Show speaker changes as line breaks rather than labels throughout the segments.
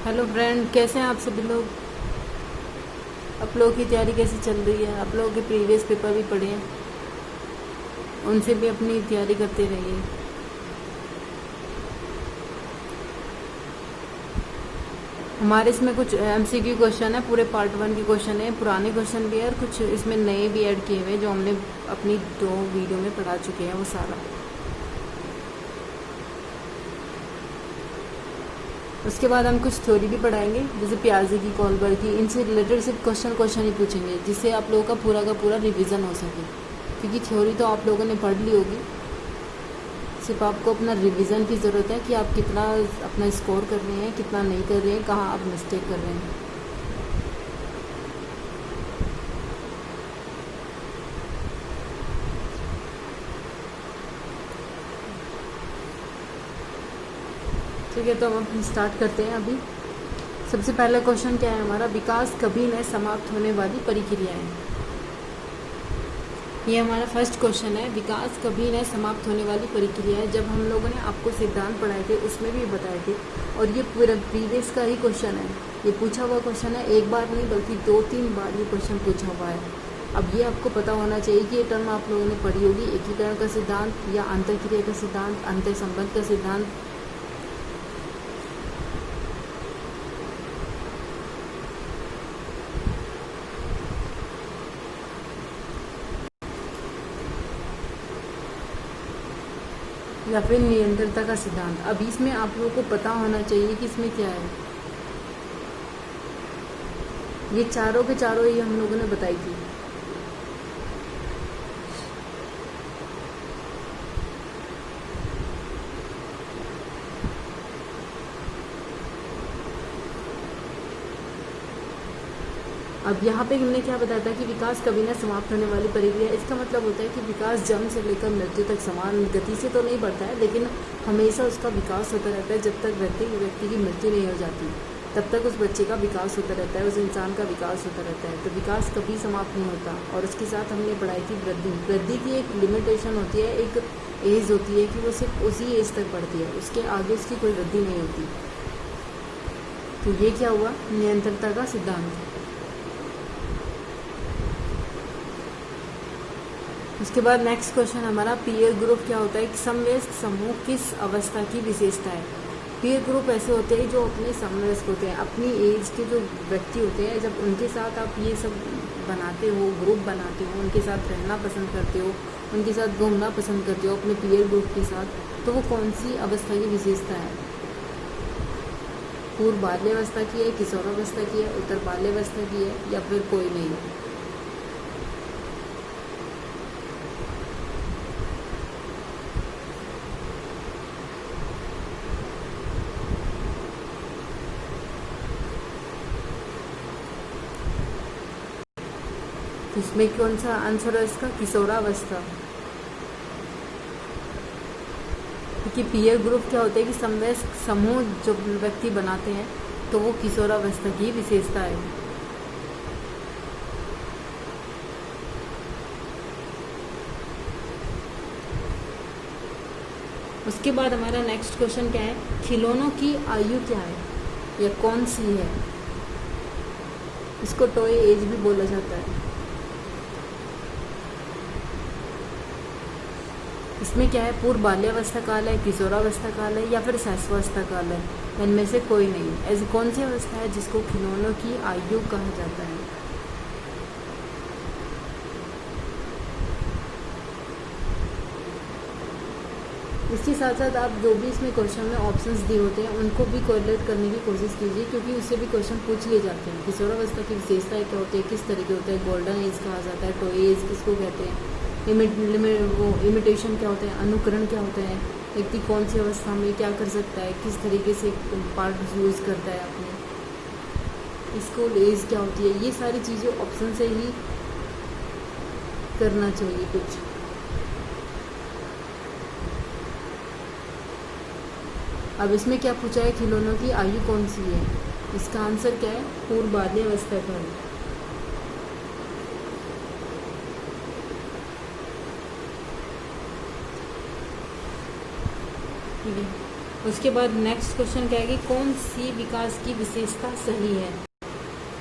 Hello friend, कैसे हैं आप सभी लोग। आप लोगों की तैयारी कैसी चल रही है। आप लोगों के प्रीवियस पेपर भी पढ़े हैं, उनसे भी अपनी तैयारी करते रहिए। हमारे इसमें कुछ एमसीक्यू क्वेश्चन है, पूरे पार्ट 1 के क्वेश्चन है, पुराने क्वेश्चन भी है और कुछ इसमें नए भी ऐड किए हुए हैं जो हमने अपनी 2 वीडियो में पढ़ा चुके हैं वो सारा। उसके बाद हम कुछ थ्योरी भी पढ़ाएंगे, जैसे पियाजे की, कॉलबर की, इनसे रिलेटेड सिर्फ क्वेश्चन ही पूछेंगे, जिससे आप लोगों का पूरा रिवीजन हो सके। क्योंकि थ्योरी तो आप लोगों ने पढ़ ली होगी, सिर्फ आपको अपना रिवीजन की ज़रूरत है कि आप कितना अपना स्कोर कर रहे हैं, कितना नहीं कर रहे हैं, कहाँ आप मिस्टेक कर रहे हैं। ठीक है, तो हम स्टार्ट करते हैं अभी। सबसे पहला क्वेश्चन क्या है हमारा, विकास कभी न समाप्त होने वाली प्रक्रियाएं। ये हमारा फर्स्ट क्वेश्चन है, विकास कभी न समाप्त होने वाली प्रक्रिया है। जब हम लोगों ने आपको सिद्धांत पढ़ाए थे उसमें भी बताए थे, और ये पूरा प्रीवियस का ही क्वेश्चन है, ये पूछा हुआ क्वेश्चन है, एक बार नहीं बल्कि 2-3 बार ये क्वेश्चन पूछा हुआ है। अब ये आपको पता होना चाहिए कि ये टर्म आप लोगों ने पढ़ी होगी, एकीकरण का सिद्धांत या अंतरक्रिया का सिद्धांत, अंतर संबंध का सिद्धांत। या फिर निरंतरता का सिद्धांत। अब इसमें आप लोगों को पता होना चाहिए कि इसमें क्या है। ये चारों के चारों ही हम लोगों ने बताई थी। अब यहाँ पे हमने क्या बताया था कि विकास कभी न समाप्त होने वाली प्रक्रिया। इसका मतलब होता है कि विकास जन्म से लेकर मृत्यु तक समान गति से तो नहीं बढ़ता है, लेकिन हमेशा उसका विकास होता रहता है। जब तक व्यक्ति की मृत्यु नहीं हो जाती तब तक उस बच्चे का विकास होता रहता है, उस इंसान का विकास होता रहता है। तो विकास कभी समाप्त नहीं होता। और उसके साथ हमने पढ़ाई थी वृद्धि की एक लिमिटेशन होती है, एक एज होती है कि वो सिर्फ उसी एज तक बढ़ती है, उसके आगे उसकी कोई वृद्धि नहीं होती। तो ये क्या हुआ, निरंतरता का सिद्धांत। उसके बाद नेक्स्ट क्वेश्चन हमारा, पीयर ग्रुप क्या होता है। समवयस्क समूह किस अवस्था की विशेषता है। पीयर ग्रुप ऐसे होते हैं जो अपने समवयस्क होते हैं, अपनी एज के जो व्यक्ति होते हैं, जब उनके साथ आप ये सब बनाते हो, ग्रुप बनाते हो, उनके साथ रहना पसंद करते हो, उनके साथ घूमना पसंद करते हो अपने पीयर ग्रुप के साथ, तो वो कौन सी अवस्था की विशेषता है। पूर्व बाल्यावस्था की है, किशोरावस्था की है, उत्तर बाल्यावस्था की है, या फिर कोई नहीं। इसमें कौन सा आंसर है इसका, किशोरावस्था। क्योंकि पीयर ग्रुप क्या होता है कि समवयस्क समूह जो व्यक्ति बनाते हैं, तो वो किशोरावस्था की विशेषता है। उसके बाद हमारा नेक्स्ट क्वेश्चन क्या है, खिलौनों की आयु क्या है या कौन सी है। इसको टॉय एज भी बोला जाता है। इसमें क्या है, पूर्व बाल्यावस्था काल है, किशोरावस्था काल है, या फिर शैशवावस्था काल है। इनमें से कोई नहीं। ऐसी कौन सी अवस्था है जिसको खिलौनों की आयु कहा जाता है। इसके साथ साथ आप जो भी इसमें क्वेश्चन में ऑप्शंस दिए होते हैं उनको भी कोरिलेट करने की कोशिश कीजिए, क्योंकि उससे भी क्वेश्चन पूछ लिए जाते हैं। किशोरावस्था की विशेषताएं क्या होती है, किस तरीके होते हैं, गोल्डन एज कहा जाता है, टॉय एज किसको कहते हैं, वो इमिटेशन क्या होते हैं, अनुकरण क्या होता है, व्यक्ति कौन सी अवस्था में क्या कर सकता है, किस तरीके से पार्ट यूज़ करता है अपने, स्कूल एज क्या होती है। ये सारी चीज़ें ऑप्शन से ही करना चाहिए कुछ। अब इसमें क्या पूछा है, खिलौनों की आयु कौन सी है। इसका आंसर क्या है, पूर्व बाल्यावस्था का है। ठीक है, उसके बाद नेक्स्ट क्वेश्चन क्या है कि कौन सी विकास की विशेषता सही है।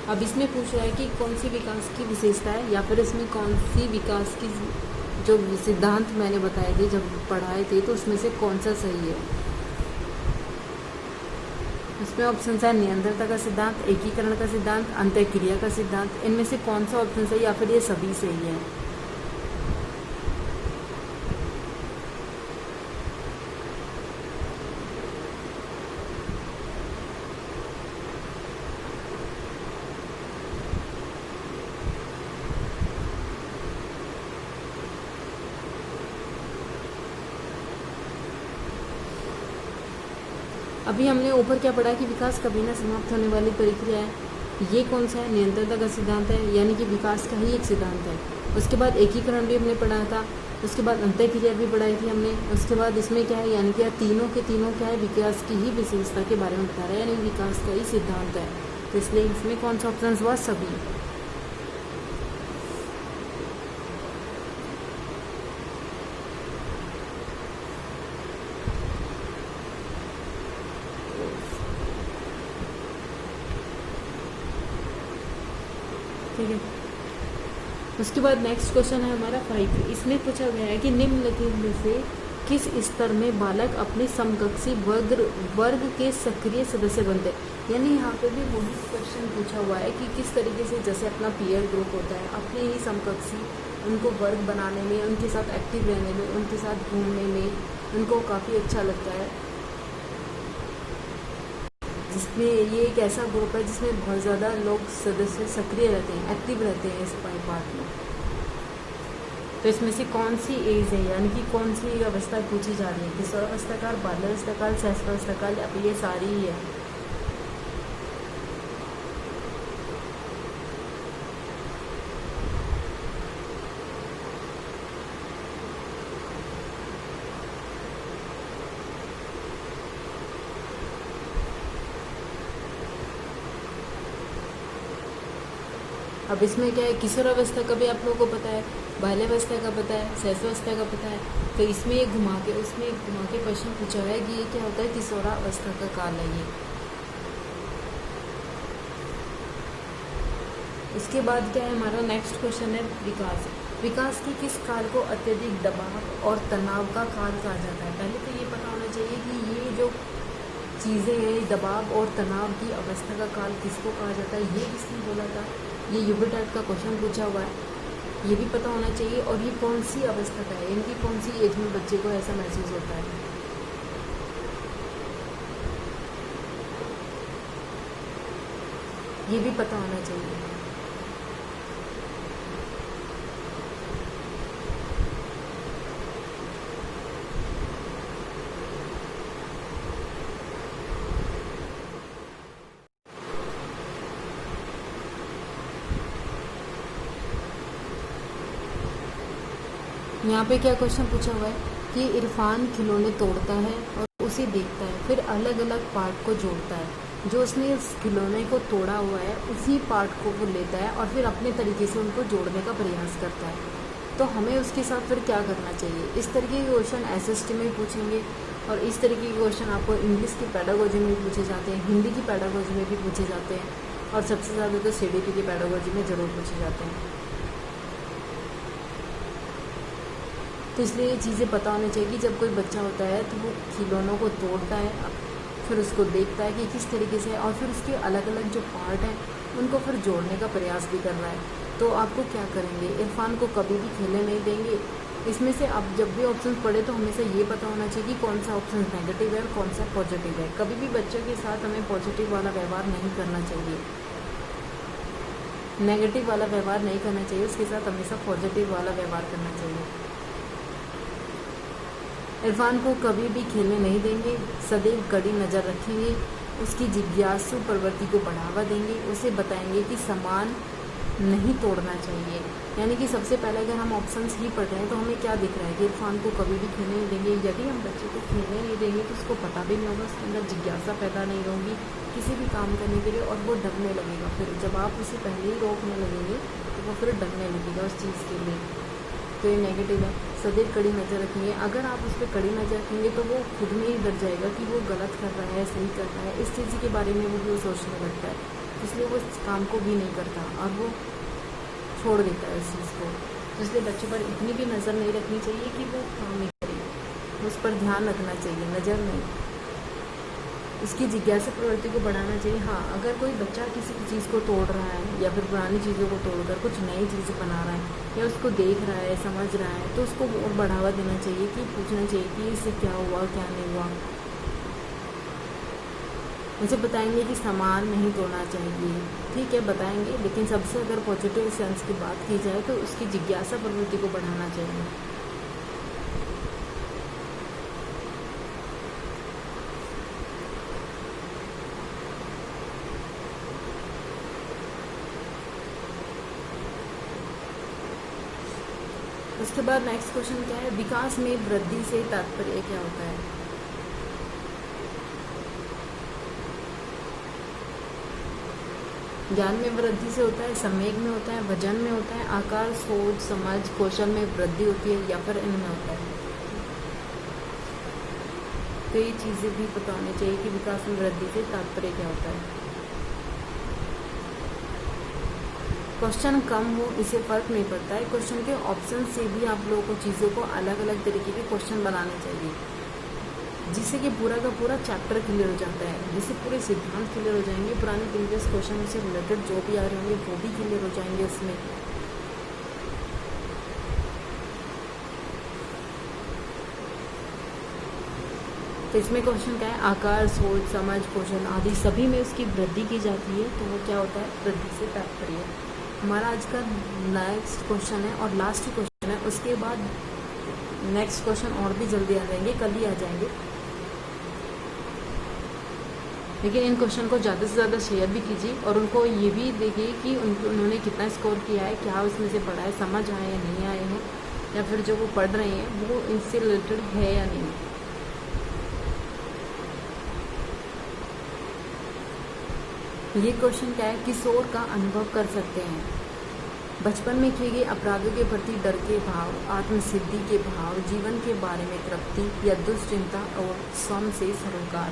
अब इसमें पूछ रहा है कि कौन सी विकास की विशेषता है, या फिर इसमें कौन सी विकास की जो सिद्धांत मैंने बताए थे जब पढ़ाए थे तो उसमें से कौन सा सही है। इसमें ऑप्शन है निरंतरता का सिद्धांत, एकीकरण का सिद्धांत, अंतःक्रिया का सिद्धांत। इनमें से कौन सा ऑप्शन सही, या फिर ये सभी सही है। अभी हमने ऊपर क्या पढ़ा कि विकास कभी ना समाप्त होने वाली प्रक्रिया है। ये कौन सा है, निरंतरता का सिद्धांत है, यानी कि विकास का ही एक सिद्धांत है। उसके बाद एकीकरण भी हमने पढ़ा था, उसके बाद अंतःक्रिया भी पढ़ाई थी हमने। उसके बाद इसमें क्या है, यानी कि तीनों के तीनों क्या है, विकास की ही विशेषता के बारे में बता रहा है, यानी विकास का ही सिद्धांत है। तो इसलिए इसमें कौन सा ऑप्शन हुआ, सभी। ठीक है। उसके बाद नेक्स्ट क्वेश्चन है हमारा 5। इसमें पूछा गया है कि निम्नलिखित में से किस स्तर में बालक अपने समकक्षी वर्ग के सक्रिय सदस्य बनते हैं। यानी यहाँ पे भी वही क्वेश्चन पूछा हुआ है कि किस तरीके से, जैसे अपना पीयर ग्रुप होता है, अपने ही समकक्षी उनको वर्ग बनाने में, उनके साथ एक्टिव रहने में, उनके साथ घूमने में उनको काफ़ी अच्छा लगता है। जिसमें ये एक ऐसा ग्रुप है जिसमें बहुत ज़्यादा लोग सदस्य सक्रिय रहते हैं, एक्टिव रहते हैं इस पार्ट में। तो इसमें से कौन सी एज है, यानी कि कौन सी अवस्था पूछी जा रही है, किशोरावस्था काल, बाल्यावस्था काल, शैशवावस्था काल, या फिर ये सारी ही है। अब इसमें क्या है, किशोरावस्था का भी आप लोगों को पता है, बाल्यावस्था का पता है, शैशवावस्था का पता है। तो इसमें ये घुमा के क्वेश्चन पूछा है कि ये क्या होता है, किशोरावस्था का काल है ये। इसके बाद क्या है हमारा नेक्स्ट क्वेश्चन है विकास। विकास के किस काल को अत्यधिक दबाव और तनाव का काल कहा जाता है। पहले तो ये पता होना चाहिए कि ये जो चीज़ें हैं, दबाव और तनाव की अवस्था का काल किसको कहा जाता है, ये किसने बोला था। ये यूपी टाइप का क्वेश्चन पूछा हुआ है, ये भी पता होना चाहिए। और ये कौन सी अवस्था का है, इनकी कौन सी एज में बच्चे को ऐसा महसूस होता है, ये भी पता होना चाहिए। यहाँ पे क्या क्वेश्चन पूछा हुआ है कि इरफान खिलौने तोड़ता है और उसे देखता है, फिर अलग अलग पार्ट को जोड़ता है। जो उसने इस खिलौने को तोड़ा हुआ है उसी पार्ट को वो लेता है और फिर अपने तरीके से उनको जोड़ने का प्रयास करता है। तो हमें उसके साथ फिर क्या करना चाहिए। इस तरीके के क्वेश्चन एसएसटी में पूछेंगे, और इस तरीके के क्वेश्चन आपको इंग्लिश की पैडागोजी में भी पूछे जाते हैं, हिंदी की पैडागोजी में भी पूछे जाते हैं, और सबसे ज़्यादा तो सीडीपी की पैडागोजी में ज़रूर पूछे जाते हैं। तो इसलिए ये चीज़ें पता होनी चाहिए कि जब कोई बच्चा होता है तो वो खिलौनों को तोड़ता है, फिर उसको देखता है कि किस तरीके से, और फिर उसके अलग अलग जो पार्ट हैं उनको फिर जोड़ने का प्रयास भी कर रहा है। तो आपको क्या करेंगे, इरफान को कभी भी खेलने नहीं देंगे। इसमें से आप जब भी ऑप्शन पढ़े तो हमेशा ये पता होना चाहिए कि कौन सा ऑप्शन नेगेटिव है और कौन सा पॉजिटिव है। कभी भी बच्चों के साथ हमें पॉजिटिव वाला व्यवहार नहीं करना चाहिए, नेगेटिव वाला व्यवहार नहीं करना चाहिए, उसके साथ हमेशा पॉजिटिव वाला व्यवहार करना चाहिए। इरफान को कभी भी खेलने नहीं देंगे, सदैव कड़ी नज़र रखेंगे, उसकी जिज्ञासु प्रवृत्ति को बढ़ावा देंगे, उसे बताएंगे कि सामान नहीं तोड़ना चाहिए। यानी कि सबसे पहले अगर हम ऑप्शंस ही पढ़ रहे हैं तो हमें क्या दिख रहा है कि इरफान को कभी भी खेलने नहीं देंगे। यदि हम बच्चे को खेलने नहीं देंगे तो उसको पता भी नहीं होगा, उसके अंदर जिज्ञासा पैदा नहीं होगी किसी भी काम करने के लिए, और वो डरने लगेगा। फिर जब आप उसे पहले ही रोकने लगेंगे तो वो फिर डरने लगेगा उस चीज़ के लिए। तो ये नेगेटिव है। सदैव कड़ी नज़र रखेंगे, अगर आप उस पर कड़ी नज़र रखेंगे तो वो खुद में ही डर जाएगा कि वो गलत कर रहा है, सही कर रहा है, इस चीज़ के बारे में वो सोचने लगता है, इसलिए वो इस काम को भी नहीं करता और वो छोड़ देता है उस चीज़ को। तो इसलिए बच्चों पर इतनी भी नज़र नहीं रखनी चाहिए कि वो काम नहीं करे, उस पर ध्यान रखना चाहिए, नज़र नहीं। उसकी जिज्ञासा प्रवृत्ति को बढ़ाना चाहिए। हाँ, अगर कोई बच्चा किसी चीज़ को तोड़ रहा है या फिर पुरानी चीज़ों को तोड़कर कुछ नई चीज़ें बना रहा है या उसको देख रहा है, समझ रहा है, तो उसको और बढ़ावा देना चाहिए कि पूछना चाहिए कि इससे क्या हुआ, क्या नहीं हुआ। मुझे बताएंगे कि सामान नहीं तोड़ना चाहिए, ठीक है बताएंगे, लेकिन सबसे अगर पॉजिटिव सेंस की बात की जाए तो उसकी जिज्ञासा प्रवृत्ति को बढ़ाना चाहिए। उसके बाद नेक्स्ट क्वेश्चन क्या है, विकास में वृद्धि से तात्पर्य क्या होता है? ज्ञान में वृद्धि से होता है, संवेग में होता है, वजन में होता है, आकार, सोच, समझ, कौशल में वृद्धि होती है या फिर इनमें होता है। तो ये चीज़ें भी पता होनी चाहिए कि विकास में वृद्धि से तात्पर्य क्या होता है। क्वेश्चन कम हो इससे फ़र्क नहीं पड़ता है, क्वेश्चन के ऑप्शन से भी आप लोगों को चीज़ों को अलग अलग तरीके के क्वेश्चन बनाने चाहिए, जिससे कि पूरा का पूरा चैप्टर क्लियर हो जाता है, जिससे पूरे सिद्धांत क्लियर हो जाएंगे, पुराने प्रीवियस क्वेश्चन से रिलेटेड जो भी आ रहे होंगे वो भी क्लियर हो जाएंगे उसमें। तो इसमें क्वेश्चन क्या है, आकार, सोच, समझ, कौशल आदि सभी में उसकी वृद्धि की जाती है, तो वो क्या होता है, वृद्धि से तात्पर्य। हमारा आज का नेक्स्ट क्वेश्चन है और लास्ट क्वेश्चन है, उसके बाद नेक्स्ट क्वेश्चन और भी जल्दी आ जाएंगे, कल ही आ जाएंगे, लेकिन इन क्वेश्चन को ज़्यादा से ज़्यादा शेयर भी कीजिए और उनको ये भी देखिए कि उन्होंने कितना स्कोर किया है, क्या उसमें से पढ़ा है, समझ आए या नहीं आए हैं, या फिर जो वो पढ़ रहे हैं वो इनसे रिलेटेड है या नहीं। ये क्वेश्चन क्या है, किशोर का अनुभव कर सकते हैं। बचपन में किए गए अपराधों के प्रति डर के भाव, आत्मसिद्धि के भाव, जीवन के बारे में तृप्ति या दुश्चिंता और स्वयं से सरोकार।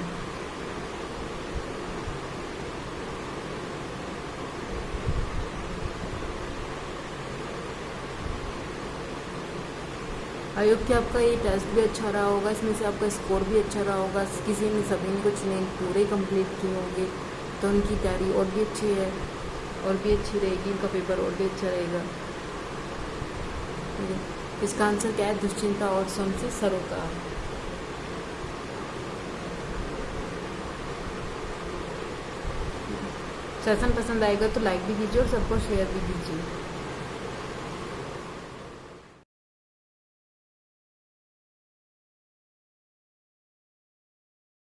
आयोग कि आपका ये टेस्ट भी अच्छा रहा होगा, इसमें से आपका स्कोर भी अच्छा रहा होगा, किसी में सभी ने कुछ नहीं पूरे कंप्लीट किए होंगे, तो उनकी तैयारी और भी अच्छी है, और भी अच्छी रहेगी, उनका पेपर और भी अच्छा रहेगा। ठीक है, इसका आंसर क्या है, दुश्चिंता और स्वयं से सरोकार। सेशन पसंद आएगा तो लाइक भी कीजिए और सबको शेयर भी कीजिए।